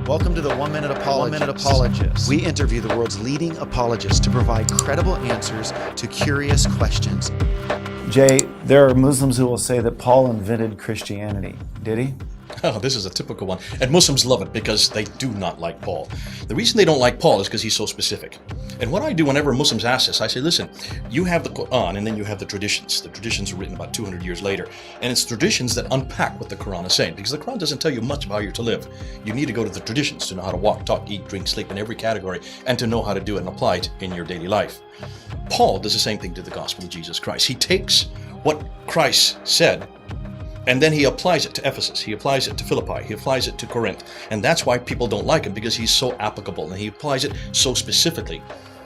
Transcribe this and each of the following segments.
Welcome to the 1 Minute Apologist. We interview the world's leading apologists to provide credible answers to curious questions. Jay, there are Muslims who will say that Paul invented Christianity. Did he? Oh, this is a typical one. And Muslims love it because they do not like Paul. The reason they don't like Paul is because he's so specific. And what I do whenever Muslims ask this, I say, listen, you have the Quran and then you have the traditions. The traditions are written about 200 years later. And it's traditions that unpack what the Quran is saying. Because the Quran doesn't tell you much of how you're to live. You need to go to the traditions to know how to walk, talk, eat, drink, sleep in every category and to know how to do it and apply it in your daily life. Paul does the same thing to the gospel of Jesus Christ. He takes what Christ said and then he applies it to Ephesus, he applies it to Philippi, he applies it to Corinth. And that's why people don't like him, because he's so applicable and he applies it so specifically.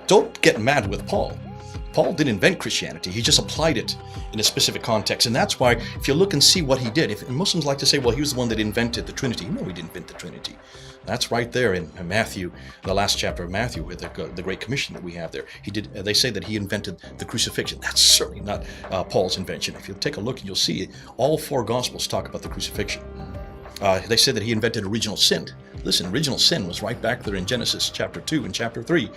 Don't get mad with Paul. Paul didn't invent Christianity, he just applied it in a specific context. And that's why, if you look and see what he did, if Muslims like to say, well, he was the one that invented the Trinity. No, he didn't invent the Trinity. That's right there in Matthew, the last chapter of Matthew, with the Great Commission that we have there. They say that he invented the crucifixion. That's certainly not Paul's invention. If you take a look, and you'll see all four Gospels talk about the crucifixion. They say that he invented original sin. Listen, original sin was right back there in Genesis chapter 2 and chapter 3.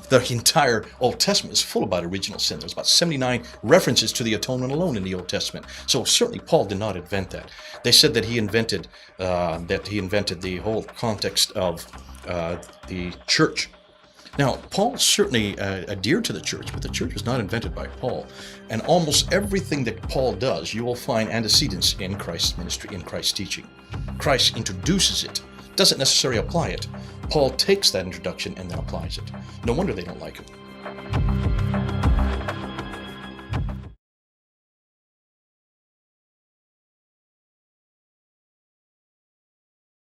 The entire Old Testament is full about original sin. There's about 79 references to the atonement alone in the Old Testament. So certainly Paul did not invent that. They said that he invented the whole context of the church. Now, Paul certainly adhered to the church, but the church was not invented by Paul. And almost everything that Paul does, you will find antecedents in Christ's ministry, in Christ's teaching. Christ introduces it, doesn't necessarily apply it. Paul takes that introduction and then applies it. No wonder they don't like him.